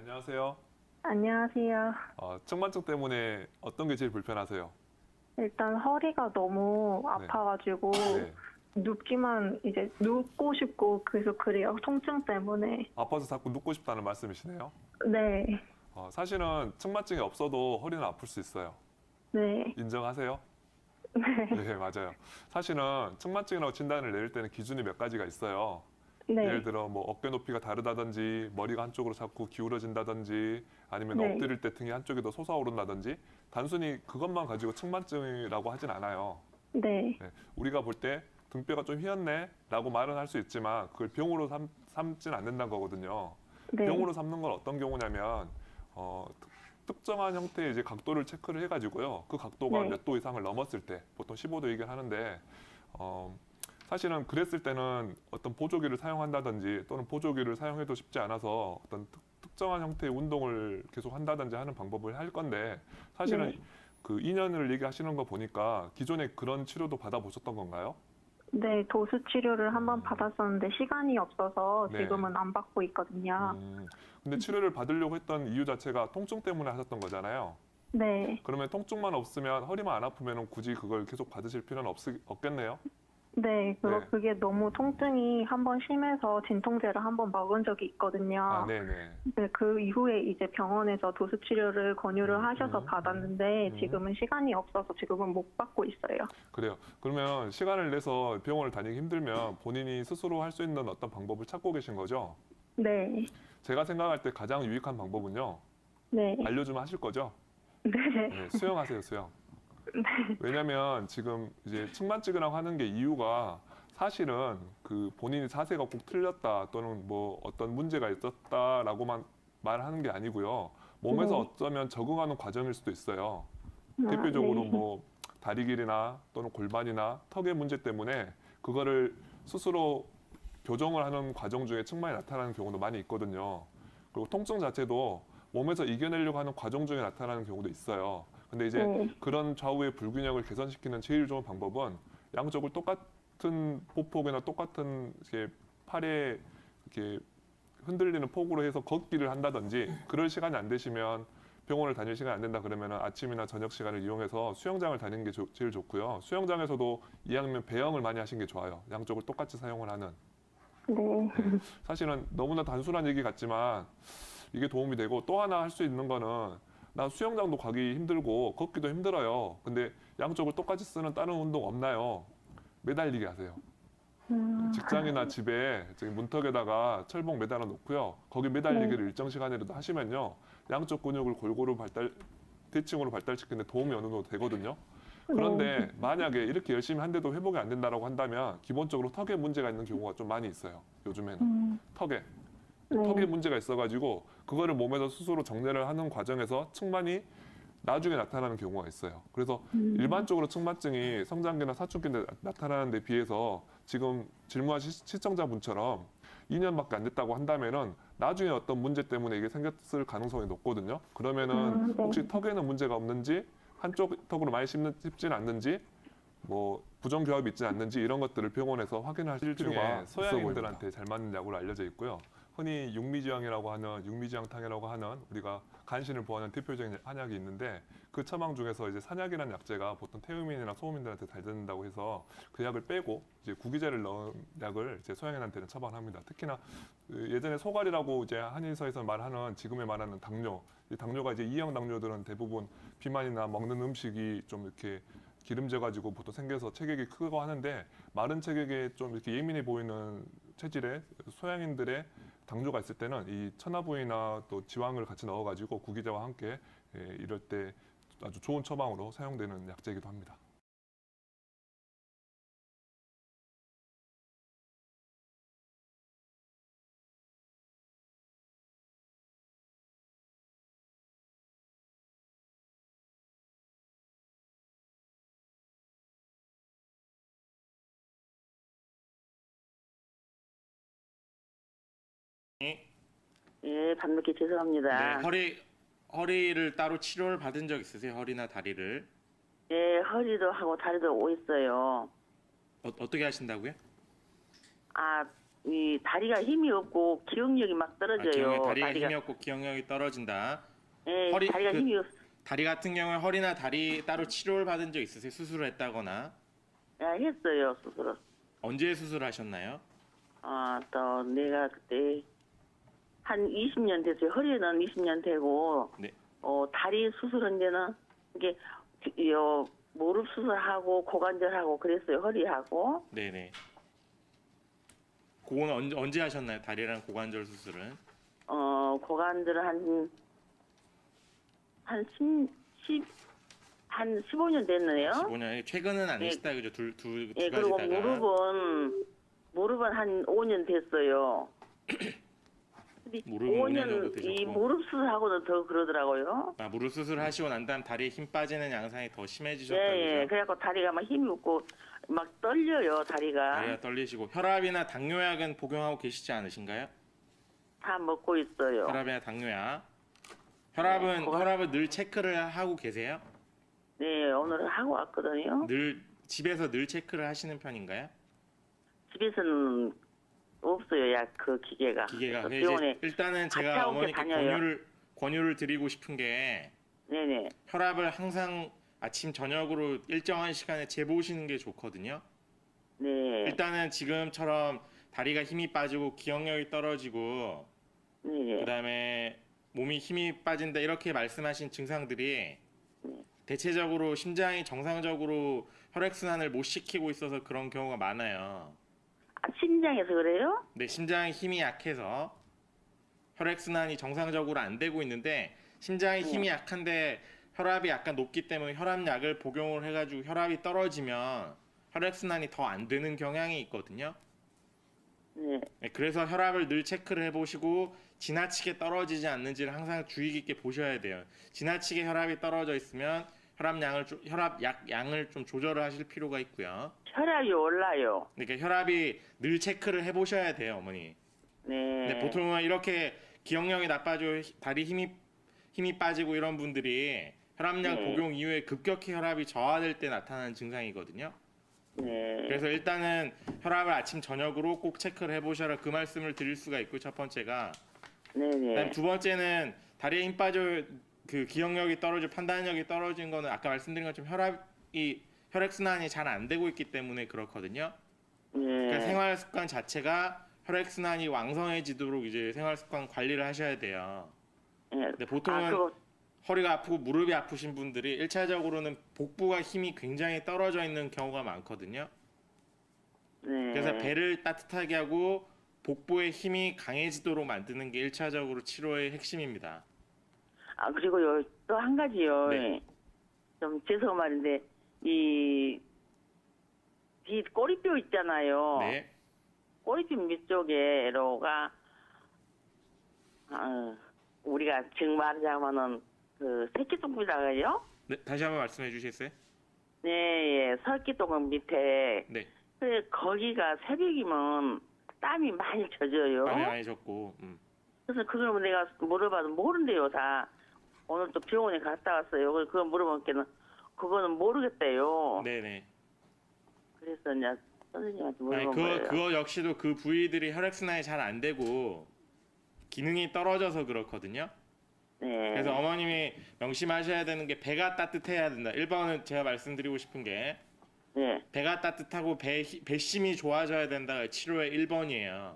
안녕하세요. 안녕하세요. 측만증 때문에 어떤 게 제일 불편하세요? 일단 허리가 너무 네. 아파가지고 네. 눕기만 이제 눕고 싶고 계속 그래요. 통증 때문에. 아파서 자꾸 눕고 싶다는 말씀이시네요. 네. 사실은 측만증이 없어도 허리는 아플 수 있어요. 네. 인정하세요? 네. 네, 맞아요. 사실은 측만증이라고 진단을 내릴 때는 기준이 몇 가지가 있어요. 예를 네. 들어 뭐 어깨 높이가 다르다든지 머리가 한쪽으로 자꾸 기울어진다든지 아니면 네. 엎드릴 때 등이 한쪽이 더 솟아오른다든지 단순히 그것만 가지고 측만증이라고 하진 않아요. 네. 네, 우리가 볼 때 등뼈가 좀 휘었네 라고 말은 할 수 있지만 그걸 병으로 삼진 않는다는 거거든요. 네. 병으로 삼는 건 어떤 경우냐면 특정한 형태의 이제 각도를 체크를 해가지고요. 그 각도가 네. 몇 도 이상을 넘었을 때 보통 15도 얘기를 하는데 사실은 그랬을 때는 어떤 보조기를 사용한다든지 또는 보조기를 사용해도 쉽지 않아서 어떤 특정한 형태의 운동을 계속 한다든지 하는 방법을 할 건데 사실은 네. 그 2년을 얘기하시는 거 보니까 기존에 그런 치료도 받아보셨던 건가요? 네. 도수 치료를 한번 받았었는데 시간이 없어서 네. 지금은 안 받고 있거든요. 근데 치료를 받으려고 했던 이유 자체가 통증 때문에 하셨던 거잖아요. 네. 그러면 통증만 없으면 허리만 안 아프면 굳이 그걸 계속 받으실 필요는 없겠네요. 네. 네. 그게 너무 통증이 한번 심해서 진통제를 한번 먹은 적이 있거든요. 네네. 네, 그 이후에 이제 병원에서 도수 치료를 권유를 하셔서 받았는데 지금은 시간이 없어서 지금은 못 받고 있어요. 그래요. 그러면 시간을 내서 병원을 다니기 힘들면 본인이 스스로 할 수 있는 어떤 방법을 찾고 계신 거죠? 네. 제가 생각할 때 가장 유익한 방법은요. 네. 알려주면 하실 거죠? 네. 네, 수영하세요, 수영. 네. 왜냐면 지금 이제 측만증이라고 하는 게 이유가 사실은 그 본인이 자세가 꼭 틀렸다 또는 뭐 어떤 문제가 있었다라고만 말하는 게 아니고요. 몸에서 네. 어쩌면 적응하는 과정일 수도 있어요. 아, 대표적으로 네. 뭐 다리 길이나 또는 골반이나 턱의 문제 때문에 그거를 스스로 교정을 하는 과정 중에 측만이 나타나는 경우도 많이 있거든요. 그리고 통증 자체도 몸에서 이겨내려고 하는 과정 중에 나타나는 경우도 있어요. 근데 이제 네. 그런 좌우의 불균형을 개선시키는 제일 좋은 방법은 양쪽을 똑같은 보폭이나 똑같은 이렇게 팔에 이렇게 흔들리는 폭으로 해서 걷기를 한다든지 그럴 시간이 안 되시면 병원을 다닐 시간이 안 된다 그러면 아침이나 저녁 시간을 이용해서 수영장을 다니는 게 제일 좋고요. 수영장에서도 이왕이면 배영을 많이 하시는 게 좋아요. 양쪽을 똑같이 사용을 하는. 네. 네. 사실은 너무나 단순한 얘기 같지만 이게 도움이 되고 또 하나 할 수 있는 거는 나 수영장도 가기 힘들고 걷기도 힘들어요. 근데 양쪽을 똑같이 쓰는 다른 운동 없나요? 매달리기 하세요. 직장이나 집에 저기 문턱에다가 철봉 매달아 놓고요. 거기 매달리기를 일정 시간이라도 하시면요. 양쪽 근육을 골고루 대칭으로 발달시키는 데 도움이 어느 정도 되거든요. 그런데 만약에 이렇게 열심히 한데도 회복이 안 된다고 한다면 기본적으로 턱에 문제가 있는 경우가 좀 많이 있어요. 요즘에는. 턱에. 턱에 문제가 있어가지고 그거를 몸에서 스스로 정리를 하는 과정에서 측만이 나중에 나타나는 경우가 있어요. 그래서 일반적으로 측만증이 성장기나 사춘기에 나타나는 데 비해서 지금 질문하신 시청자분처럼 2년밖에 안 됐다고 한다면은 나중에 어떤 문제 때문에 이게 생겼을 가능성이 높거든요. 그러면은 혹시 턱에는 문제가 없는지 한쪽 턱으로 많이 씹지는 않는지 뭐 부정교합이 있지 않는지 이런 것들을 병원에서 확인하실 필요가 있어 보입니다. 소양인들한테 잘 맞는 약으로 알려져 있고요. 흔히 육미지향이라고 하는 우리가 간신을 보호하는 대표적인 한약이 있는데 그 처방 중에서 이제 산약이라는 약재가 보통 태음인이나 소음인들한테 잘 듣는다고 해서 그 약을 빼고 이제 구기제를 넣은 약을 이제 소양인한테는 처방합니다. 특히나 예전에 소갈이라고 이제 한의사에서 말하는 지금에 말하는 당뇨, 이 당뇨가 이제 이형 당뇨들은 대부분 비만이나 먹는 음식이 좀 이렇게 기름져 가지고 보통 생겨서 체격이 크고 하는데 마른 체격에 좀 이렇게 예민해 보이는 체질의 소양인들의 당뇨가 있을 때는 이 천하부인이나 또 지왕을 같이 넣어가지고 구기자와 함께 이럴 때 아주 좋은 처방으로 사용되는 약재이기도 합니다. 예, 밤늦게 네, 죄송합니다. 허리를 따로 치료를 받은 적 있으세요? 허리나 다리를? 예, 허리도 하고 다리도 오있어요. 어떻게 하신다고요? 아, 이 다리가 힘이 없고 기억력이 막 떨어져요. 다리가 힘이 없고 기억력이 떨어진다. 예, 허리, 다리가 그- 힘이 없. 다리 같은 경우에 허리나 다리 따로 치료를 받은 적 있으세요? 수술을 했다거나 했어요 수술을. 언제 수술하셨나요? 또 내가 그때 한 20년 됐어요. 허리는 20년 되고, 네. 다리 수술한 데는 이게 무릎 수술하고 고관절하고 그랬어요. 허리하고. 네네. 그거는 언제 하셨나요? 다리랑 고관절 수술은? 고관절은 한 15년 됐네요. 15년 최근은 아니시다 그죠? 두 예, 그리고 가지다가 무릎은 한 5년 됐어요. 근데 무릎은 5년 정도 5년 되셨고. 이 무릎 수술하고는 더 그러더라고요. 무릎 수술하시고 난 다음 다리에 힘 빠지는 양상이 더 심해지셨다 예, 그죠? 그래갖고 다리가 막 힘이 없고 막 떨려요, 다리가. 다리가 떨리시고 혈압이나 당뇨약은 복용하고 계시지 않으신가요? 다 먹고 있어요. 혈압이나 당뇨약. 혈압은 늘 체크를 하고 계세요? 네, 오늘은 하고 왔거든요. 늘 집에서 늘 체크를 하시는 편인가요? 집에서는 없어요, 그 기계가. 기계가. 그래서 그래서 병원에 이제 일단은 제가 갔다 오게 어머니께 다녀요. 권유를 드리고 싶은 게 네네. 혈압을 항상 아침 저녁으로 일정한 시간에 재보시는 게 좋거든요. 네. 일단은 지금처럼 다리가 힘이 빠지고 기억력이 떨어지고 네네. 그다음에 몸이 힘이 빠진다 이렇게 말씀하신 증상들이 대체적으로 심장이 정상적으로 혈액순환을 못 시키고 있어서 그런 경우가 많아요. 심장에서 그래요? 네, 심장의 힘이 약해서 혈액순환이 정상적으로 안 되고 있는데 심장의 힘이 약한데 혈압이 약간 높기 때문에 혈압약을 복용을 해가지고 혈압이 떨어지면 혈액순환이 더 안 되는 경향이 있거든요. 네. 네, 그래서 혈압을 늘 체크를 해보시고 지나치게 떨어지지 않는지를 항상 주의 깊게 보셔야 돼요. 지나치게 혈압이 떨어져 있으면 혈압 양을 좀 조절을 하실 필요가 있고요. 혈압이 올라요. 그러니까 혈압이 늘 체크를 해보셔야 돼요, 어머니. 네. 근데 보통은 이렇게 기억력이 나빠지고 다리 힘이 빠지고 이런 분들이 혈압약 복용 이후에 급격히 혈압이 저하될 때 나타나는 증상이거든요. 네. 그래서 일단은 혈압을 아침 저녁으로 꼭 체크를 해보셔라 그 말씀을 드릴 수가 있고 첫 번째가 네네. 그다음 두 번째는 다리에 힘 빠져 그 기억력이 떨어지고 판단력이 떨어진 거는 아까 말씀드린 것처럼 혈액순환이 잘 안 되고 있기 때문에 그렇거든요. 네. 그러니까 생활 습관 자체가 혈액순환이 왕성해지도록 이제 생활 습관 관리를 하셔야 돼요. 네. 근데 보통은 허리가 아프고 무릎이 아프신 분들이 1차적으로는 복부가 힘이 굉장히 떨어져 있는 경우가 많거든요. 네. 그래서 배를 따뜻하게 하고 복부의 힘이 강해지도록 만드는 게 1차적으로 치료의 핵심입니다. 그리고요, 또 한 가지요. 네. 좀 죄송한 말인데, 이 꼬리뼈 있잖아요. 네. 꼬리뼈 밑쪽에로가, 우리가 지금 말하자면은, 그, 새끼똥이라고 해요? 네, 다시 한번 말씀해 주시겠어요? 네, 예, 새끼똥 밑에. 네. 그래, 거기가 새벽이면 땀이 많이 젖어요. 많이 졌고. 그래서 그걸 내가 물어봐도 모른대요, 다. 오늘 또 병원에 갔다 왔어요. 그걸 물어보니까는 그거는 모르겠대요. 네네. 그래서 이제 선생님한테 아니, 물어본 거예요. 그거 역시도 그 부위들이 혈액순환이 잘 안 되고 기능이 떨어져서 그렇거든요. 네. 그래서 어머님이 명심하셔야 되는 게 배가 따뜻해야 된다. 1번은 제가 말씀드리고 싶은 게 네. 배가 따뜻하고 배심이 좋아져야 된다가 치료의 1번이에요.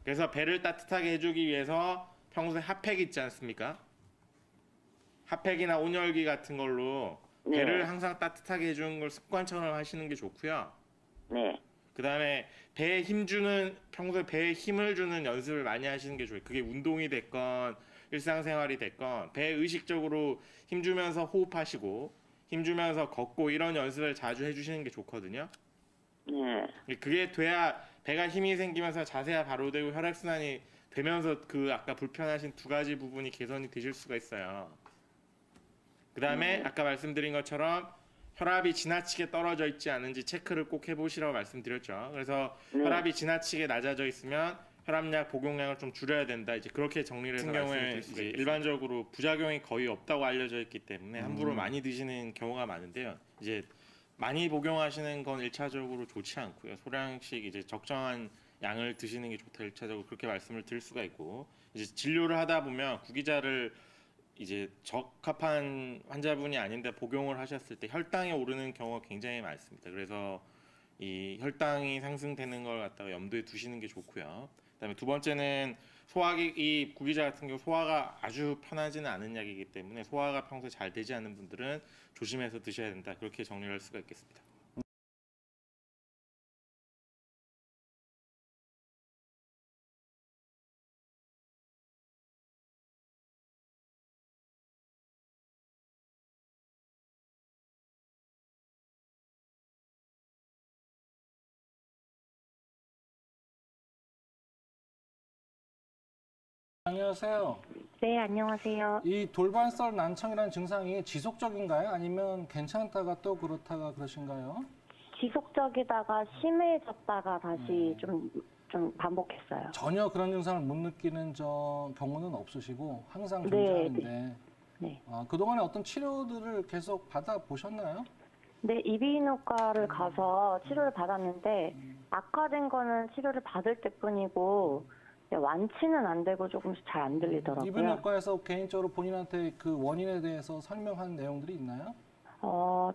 그래서 배를 따뜻하게 해주기 위해서 평소에 핫팩 있지 않습니까? 핫팩이나 온열기 같은 걸로 네. 배를 항상 따뜻하게 해주는 걸 습관처럼 하시는 게 좋고요. 네. 그 다음에 평소에 배에 힘을 주는 연습을 많이 하시는 게 좋아요. 그게 운동이 됐건 일상생활이 됐건 배에 의식적으로 힘주면서 호흡하시고 힘주면서 걷고 이런 연습을 자주 해주시는 게 좋거든요. 네. 그게 돼야 배가 힘이 생기면서 자세가 바로 되고 혈액순환이 되면서 그 아까 불편하신 두 가지 부분이 개선이 되실 수가 있어요. 그 다음에 아까 말씀드린 것처럼 혈압이 지나치게 떨어져 있지 않은지 체크를 꼭 해보시라고 말씀드렸죠. 그래서 혈압이 지나치게 낮아져 있으면 혈압약 복용량을 좀 줄여야 된다. 이제 그렇게 정리를 해서 경우에 이제 일반적으로 부작용이 거의 없다고 알려져 있기 때문에 함부로 많이 드시는 경우가 많은데요. 이제 많이 복용하시는 건 1차적으로 좋지 않고요. 소량씩 이제 적정한 양을 드시는 게 좋다 1차적으로 그렇게 말씀을 드릴 수가 있고 이제 진료를 하다 보면 구기자를 이제 적합한 환자분이 아닌데 복용을 하셨을 때 혈당이 오르는 경우가 굉장히 많습니다. 그래서 이 혈당이 상승되는 걸 갖다가 염두에 두시는 게 좋고요. 그다음에 두 번째는 소화기 이 구기자 같은 경우 소화가 아주 편하지는 않은 약이기 때문에 소화가 평소에 잘 되지 않는 분들은 조심해서 드셔야 된다. 그렇게 정리할 수가 있겠습니다. 안녕하세요. 네, 안녕하세요. 이 돌발성 난청이라는 증상이 지속적인가요? 아니면 괜찮다가 또 그렇다가 그러신가요? 지속적이다가 심해졌다가 다시 좀 반복했어요. 전혀 그런 증상을 못 느끼는 경우는 없으시고 항상 네, 존재하는데 네. 그동안에 어떤 치료들을 계속 받아보셨나요? 네, 이비인후과를 가서 치료를 받았는데 악화된 거는 치료를 받을 때뿐이고 완치는 안 되고 조금씩 잘 안 들리더라고요. 이비인후과에서 개인적으로 본인한테 그 원인에 대해서 설명한 내용들이 있나요?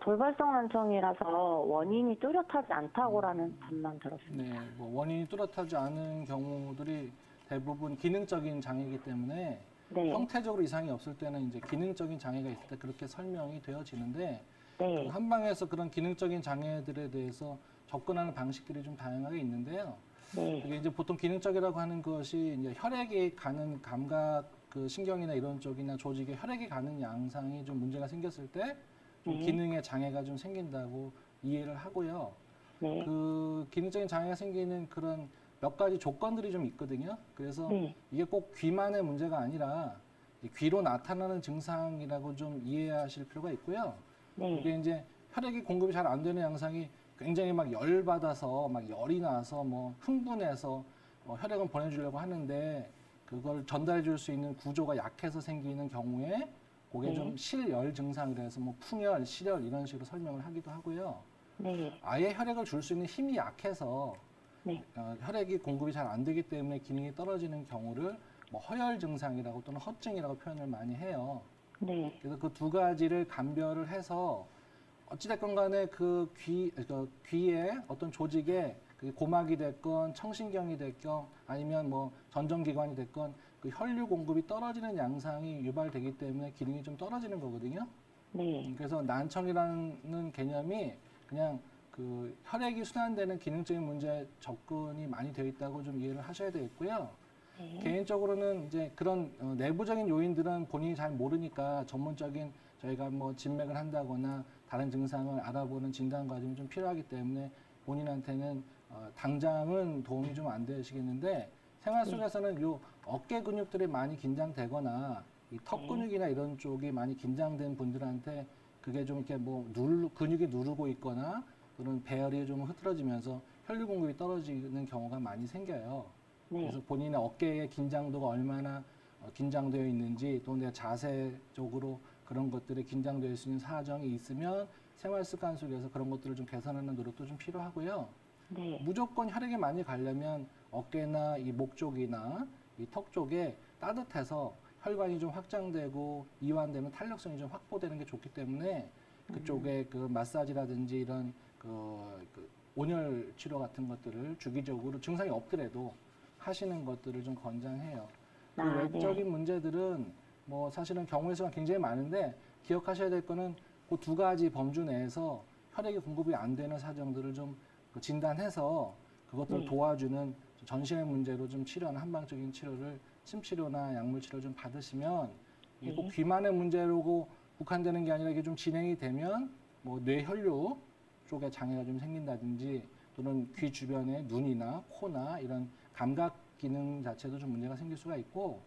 돌발성 난청이라서 원인이 뚜렷하지 않다고라는 답만 들었습니다. 네, 뭐 원인이 뚜렷하지 않은 경우들이 대부분 기능적인 장애이기 때문에 네, 형태적으로 이상이 없을 때는 이제 기능적인 장애가 있을 때 그렇게 설명이 되어지는데 네, 한방에서 그런 기능적인 장애들에 대해서 접근하는 방식들이 좀 다양하게 있는데요. 네, 그게 이제 보통 기능적이라고 하는 것이 이제 혈액이 가는 감각 그 신경이나 이런 쪽이나 조직에 혈액이 가는 양상이 좀 문제가 생겼을 때 좀 네. 기능에 장애가 좀 생긴다고 이해를 하고요. 네, 그 기능적인 장애가 생기는 그런 몇 가지 조건들이 좀 있거든요. 그래서 네, 이게 꼭 귀만의 문제가 아니라 이 귀로 나타나는 증상이라고 좀 이해하실 필요가 있고요. 네, 이게 이제 혈액이 공급이 잘 안 되는 양상이 굉장히 막 열받아서 막 열이 나서 뭐 흥분해서 혈액을 보내주려고 하는데 그걸 전달해 줄 수 있는 구조가 약해서 생기는 경우에 그게 네. 좀 실열 증상이라 해서 뭐 풍열, 실열 이런 식으로 설명을 하기도 하고요. 네, 아예 혈액을 줄 수 있는 힘이 약해서 네, 혈액이 공급이 잘 안 되기 때문에 기능이 떨어지는 경우를 뭐 허열 증상이라고 또는 허증이라고 표현을 많이 해요. 네, 그래서 그 두 가지를 감별을 해서 어찌됐건 간에 그 귀에 어떤 조직에 그게 고막이 됐건 청신경이 됐건 아니면 뭐 전정기관이 됐건 그 혈류 공급이 떨어지는 양상이 유발되기 때문에 기능이 좀 떨어지는 거거든요. 네, 그래서 난청이라는 개념이 그냥 그 혈액이 순환되는 기능적인 문제에 접근이 많이 되어 있다고 좀 이해를 하셔야 되겠고요. 네, 개인적으로는 이제 그런 내부적인 요인들은 본인이 잘 모르니까 전문적인 저희가 뭐 진맥을 한다거나 다른 증상을 알아보는 진단 과정이 좀 필요하기 때문에 본인한테는 당장은 도움이 좀 안 되시겠는데 생활 속에서는 요 어깨 근육들이 많이 긴장되거나 이 턱 근육이나 이런 쪽이 많이 긴장된 분들한테 그게 좀 이렇게 뭐 근육이 누르고 있거나 또는 배열이 좀 흐트러지면서 혈류 공급이 떨어지는 경우가 많이 생겨요. 그래서 네, 본인의 어깨의 긴장도가 얼마나 긴장되어 있는지 또 내 자세적으로 그런 것들이 긴장되어 있을 수 있는 사정이 있으면 생활 습관 속에서 그런 것들을 좀 개선하는 노력도 좀 필요하고요. 네, 무조건 혈액이 많이 가려면 어깨나 이 목 쪽이나 이 턱 쪽에 따뜻해서 혈관이 좀 확장되고 이완되면 탄력성이 좀 확보되는 게 좋기 때문에 그쪽에 그 마사지라든지 이런 그 온열 치료 같은 것들을 주기적으로 증상이 없더라도 하시는 것들을 좀 권장해요. 그 아, 외적인 문제들은 뭐 사실은 경우의 수가 굉장히 많은데 기억하셔야 될 거는 그 두 가지 범주 내에서 혈액이 공급이 안 되는 사정들을 좀 진단해서 그것들을 네. 도와주는 전신의 문제로 좀 치료하는 한방적인 치료를 침치료나 약물 치료를 좀 받으시면 이게 꼭 네. 귀만의 문제로 국한되는 게 아니라 이게 좀 진행이 되면 뭐 뇌혈류 쪽에 장애가 좀 생긴다든지 또는 귀 주변에 눈이나 코나 이런 감각 기능 자체도 좀 문제가 생길 수가 있고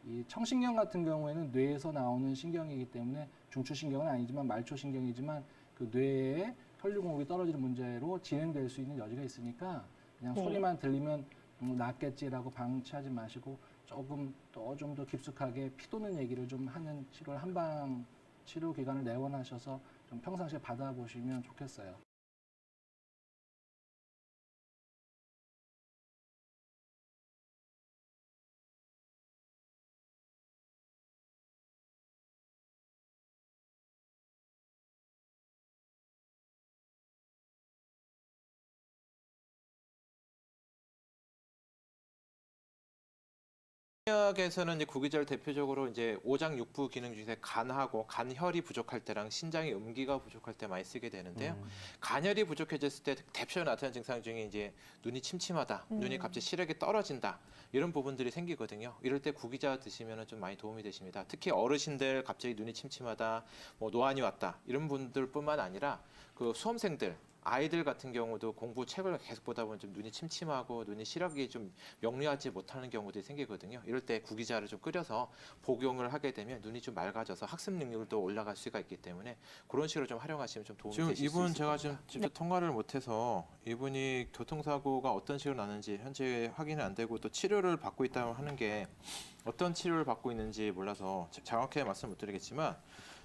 이 청신경 같은 경우에는 뇌에서 나오는 신경이기 때문에 중추신경은 아니지만 말초신경이지만 그 뇌에 혈류 공급이 떨어지는 문제로 진행될 수 있는 여지가 있으니까 그냥 네. 소리만 들리면 낫겠지라고 방치하지 마시고 조금 더 좀 더 깊숙하게 피 도는 얘기를 좀 하는 치료를 한방 치료 기관을 내원하셔서 좀 평상시에 받아보시면 좋겠어요. 한의학에서는 이제 구기자를 대표적으로 이제 오장육부 기능 중에 간하고 간혈이 부족할 때랑 신장의 음기가 부족할 때 많이 쓰게 되는데요. 간혈이 부족해졌을 때 대표적으로 나타나는 증상 중에 이제 눈이 침침하다, 눈이 갑자기 시력이 떨어진다 이런 부분들이 생기거든요. 이럴 때 구기자 드시면 좀 많이 도움이 되십니다. 특히 어르신들 갑자기 눈이 침침하다, 뭐 노안이 왔다 이런 분들뿐만 아니라 그 수험생들 아이들 같은 경우도 공부 책을 계속 보다 보면 좀 눈이 침침하고 눈이 시력이 좀 명료하지 못하는 경우들이 생기거든요. 이럴 때 구기자를 좀 끓여서 복용을 하게 되면 눈이 좀 맑아져서 학습 능력도 올라갈 수가 있기 때문에 그런 식으로 좀 활용하시면 좀 도움이 되실 수 있을 것 같습니다. 제가 지금 직접 통화를 못해서 이분이 교통사고가 어떤 식으로 나는지 현재 확인이 안 되고 또 치료를 받고 있다고 하는 게 어떤 치료를 받고 있는지 몰라서 정확하게 말씀 못 드리겠지만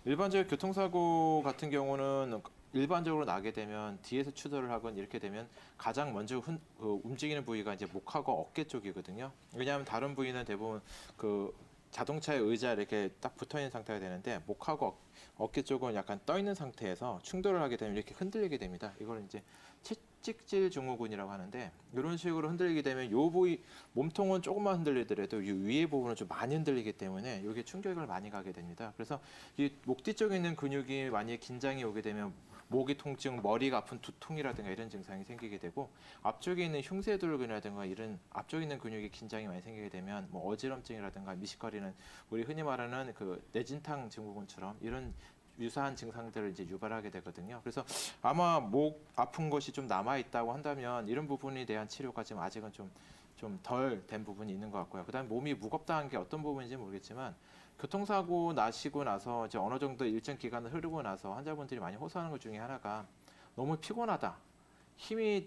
일반적인 교통사고 같은 경우는 일반적으로 나게 되면 뒤에서 추돌을 하건 이렇게 되면 가장 먼저 움직이는 부위가 이제 목하고 어깨 쪽이거든요. 왜냐하면 다른 부위는 대부분 그 자동차의 의자에 이렇게 딱 붙어 있는 상태가 되는데 목하고 어깨 쪽은 약간 떠 있는 상태에서 충돌을 하게 되면 이렇게 흔들리게 됩니다. 이걸 이제 채찍질 증후군이라고 하는데 이런 식으로 흔들리게 되면 요 부위 몸통은 조금만 흔들리더라도 이 위에 부분은 좀 많이 흔들리기 때문에 이게 충격을 많이 가게 됩니다. 그래서 이 목 뒤쪽에 있는 근육이 많이 긴장이 오게 되면 목이 통증, 머리가 아픈 두통이라든가 이런 증상이 생기게 되고 앞쪽에 있는 흉쇄돌근이라든가 이런 앞쪽에 있는 근육이 긴장이 많이 생기게 되면 뭐 어지럼증이라든가 미식거리는 우리 흔히 말하는 그 내진탕 증후군처럼 이런 유사한 증상들을 이제 유발하게 되거든요. 그래서 아마 목 아픈 것이 좀 남아 있다고 한다면 이런 부분에 대한 치료가 지금 아직은 좀 덜 된 부분이 있는 것 같고요. 그다음에 몸이 무겁다는 게 어떤 부분인지 모르겠지만 교통사고 나시고 나서 이제 어느 정도 일정 기간을 흐르고 나서 환자분들이 많이 호소하는 것 중에 하나가 너무 피곤하다, 힘이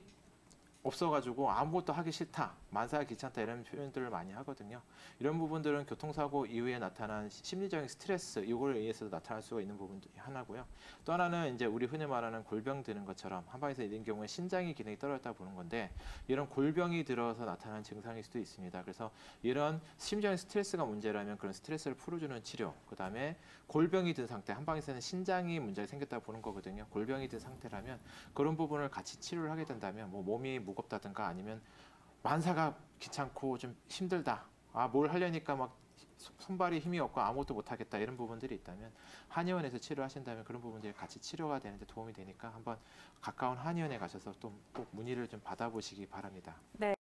없어가지고 아무것도 하기 싫다, 만사가 귀찮다 이런 표현들을 많이 하거든요. 이런 부분들은 교통사고 이후에 나타난 심리적인 스트레스 이거에 의해서도 나타날 수가 있는 부분 중에 하나고요. 또 하나는 이제 우리 흔히 말하는 골병 드는 것처럼 한방에서 이런 경우에 신장의 기능이 떨어졌다 보는 건데 이런 골병이 들어서 나타나는 증상일 수도 있습니다. 그래서 이런 심리적인 스트레스가 문제라면 그런 스트레스를 풀어주는 치료, 그다음에 골병이 든 상태, 한방에서는 신장이 문제가 생겼다 보는 거거든요. 골병이 든 상태라면 그런 부분을 같이 치료를 하게 된다면 뭐 몸이 무겁다든가 아니면 만사가 귀찮고 좀 힘들다, 뭘 하려니까 막 손발이 힘이 없고 아무것도 못하겠다 이런 부분들이 있다면 한의원에서 치료하신다면 그런 부분들이 같이 치료가 되는데 도움이 되니까 한번 가까운 한의원에 가셔서 또 꼭 문의를 좀 받아보시기 바랍니다. 네.